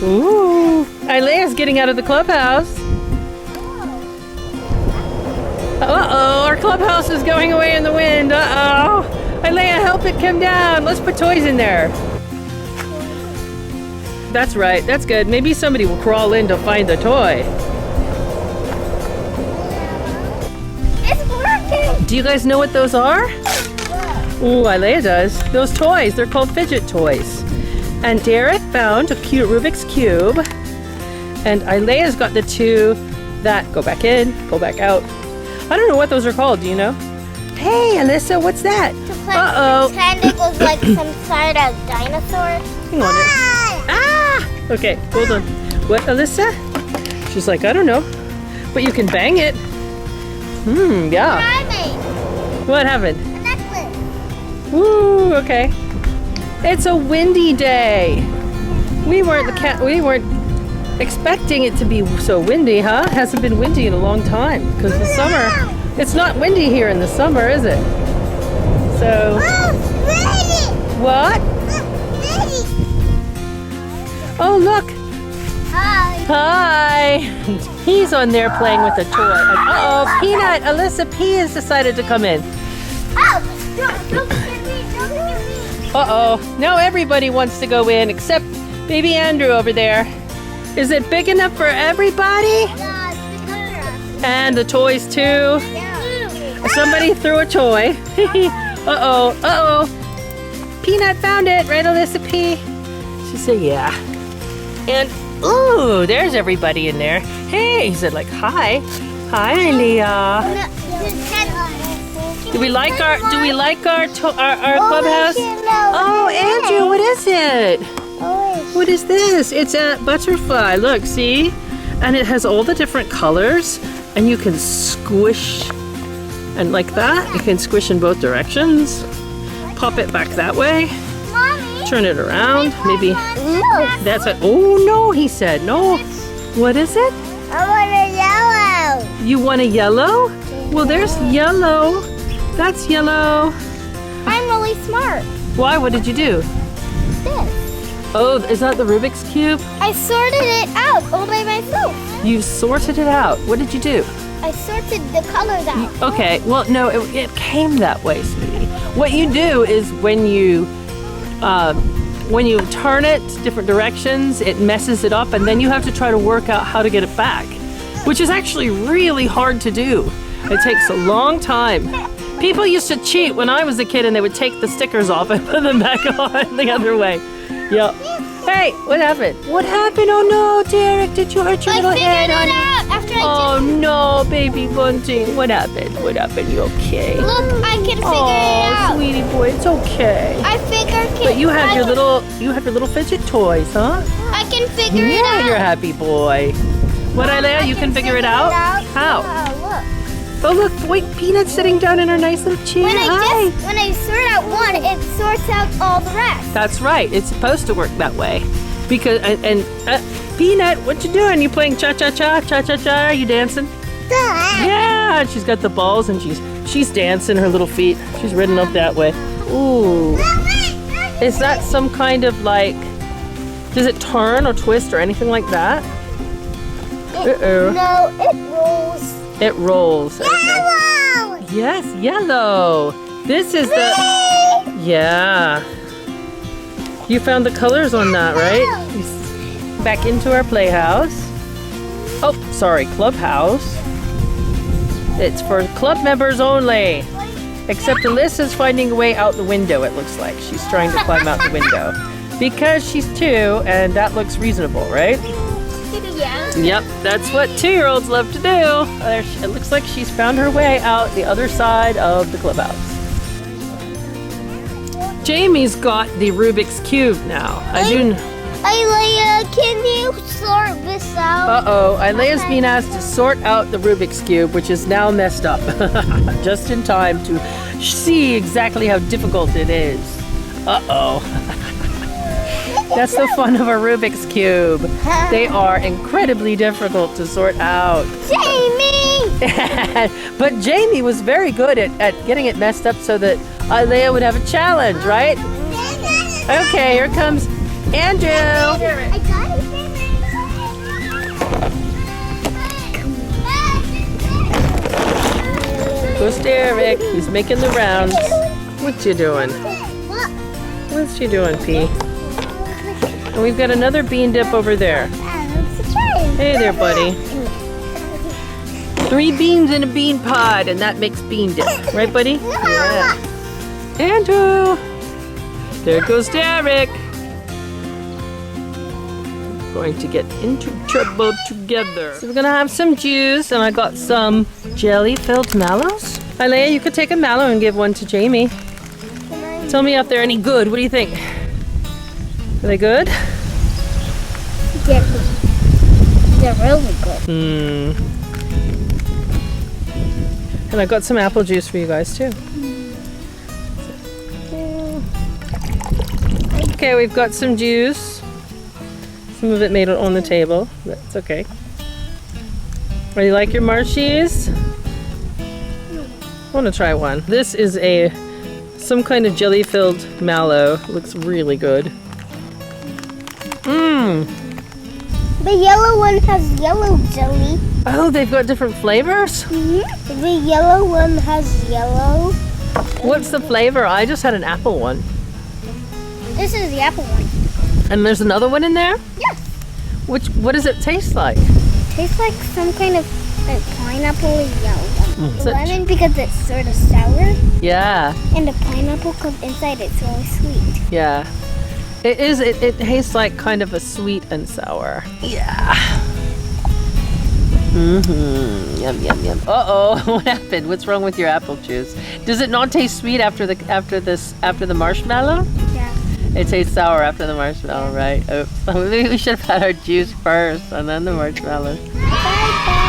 Ooh. Ilea's getting out of the clubhouse. Uh-oh, our clubhouse is going away in the wind. Uh-oh. Ilea, help it come down. Let's put toys in there. That's right. That's good. Maybe somebody will crawl in to find the toy. It's working. Do you guys know what those are? Ooh, Ilea does. Those toys, they're called Fidget toys. And Derek found a cute Rubik's Cube. And Ilea's got the two that go back in, go back out. I don't know what those are called. Do you know? Hey, Alyssa, what's that? Uh-oh. Pretend it was like some sort of dinosaur. Hang on. Ah! Okay, hold on. What, Alyssa? She's like, I don't know. But you can bang it. Yeah. What happened? A necklace. Woo, okay. It's a windy day. We weren't expecting it to be so windy, huh? Hasn't been windy in a long time because the summer. It's not windy here in the summer, is it? So. What? Oh, look. Hi. Hi. He's on there playing with a toy. Uh-oh, Peanut. Alyssa P has decided to come in. Oh, don't get me. Don't get me. Uh-oh. Now everybody wants to go in except baby Andrew over there. Is it big enough for everybody? Yeah, it's big enough. And the toys too? Yeah. Somebody threw a toy. Uh-oh. Uh-oh. Peanut found it. Right, Alyssa P? She said, yeah. And, ooh, there's everybody in there. Hey, he said like, hi. Hi, Leah. Do we like our clubhouse? Oh, Andrew, what is it? What is this? It's a butterfly. Look, see? And it has all the different colors, and you can squish, and like that, you can squish in both directions. Pop it back that way. Mommy. Turn it around. Maybe Look. that's it. Oh no, he said no. What is it? I want a yellow. You want a yellow? Well, there's yellow. That's yellow. I'm really smart. Why? What did you do? This. Oh, is that the Rubik's Cube? I sorted it out all by myself. You sorted it out. What did you do? I sorted the colors out. Okay, well, no, it came that way, sweetie. What you do is when you turn it different directions, it messes it up, and then you have to try to work out how to get it back, which is actually really hard to do. It takes a long time. People used to cheat when I was a kid, and they would take the stickers off and put them back on the other way. Yep. Hey, what happened? What happened? Oh no, Derek, did you hurt your little head, honey? After Oh no, baby bunting. What happened? What happened? You okay? Look, I can figure it out. Oh, sweetie boy, it's okay. I figured it. But you have your little fidget toys, huh? I can figure it Yeah, out. you're a happy boy. What, Ilea? You can figure it out? How? Yeah, look. Oh look, wait, Peanut's sitting down in her nice little chair. When Hi. I sort out one, it sorts out all the rest. That's right. It's supposed to work that way. Because Peanut, what you doing? You playing cha-cha-cha, cha-cha-cha? Are you dancing? Yeah, and she's got the balls and she's dancing her little feet. She's ridden up that way. Ooh. Is that some kind of like, does it turn or twist or anything like that? Uh-oh. No, it rolls. It rolls. Okay. Yellow! Yes, yellow. This is the, yeah. You found the colors on that, right? Back into our playhouse. Oh, sorry, clubhouse. It's for club members only. Except Alyssa's finding a way out the window, it looks like. She's trying to climb out the window. Because she's 2, and that looks reasonable, right? Yeah. Yep, that's what 2-year-olds love to do. It looks like she's found her way out the other side of the clubhouse. Jamie's got the Rubik's Cube now. Ilea, can you sort this out? Uh-oh, Ilea's being asked to sort out the Rubik's Cube, which is now messed up. Just in time to see exactly how difficult it is. Uh-oh. That's the fun of a Rubik's Cube. They are incredibly difficult to sort out. Jamie! But Jamie was very good at getting it messed up so that Ilea would have a challenge, right? Okay, here comes Andrew. I got it. goes Derek. He's making the rounds. What you doing? What's you doing, P? And we've got another bean dip over there. Hey there, buddy. 3 beans in a bean pod, and that makes bean dip. Right, buddy? Yeah. Andrew! There goes Derek. Going to get into trouble together. So we're gonna have some juice, and I got some jelly-filled mallows. Alea, you could take a mallow and give one to Jamie. Tell me if they're any good. What do you think? Are they good? Yeah, they're really good. And I got some apple juice for you guys too. Okay, we've got some juice. Some of it made it on the table. That's okay. Oh, you like your marshies? I want to try one. This is some kind of jelly-filled mallow. Looks really good. The yellow one has yellow jelly. Oh, they've got different flavors? The yellow one has yellow. What's the flavor? I just had an apple one. This is the apple one. And there's another one in there? Yes. What does it taste like? Tastes like some kind of pineapple yellow. Is it- Lemon because it's sort of sour. Yeah, And the pineapple comes inside, it's really sweet. yeah. It is, it tastes like kind of a sweet and sour. Yeah. Yum, yum, yum. Uh-oh, what happened? What's wrong with your apple juice? Does it not taste sweet after the marshmallow? Yeah. It tastes sour after the marshmallow, right? Oops. Maybe we should have had our juice first and then the marshmallow. Bye-bye.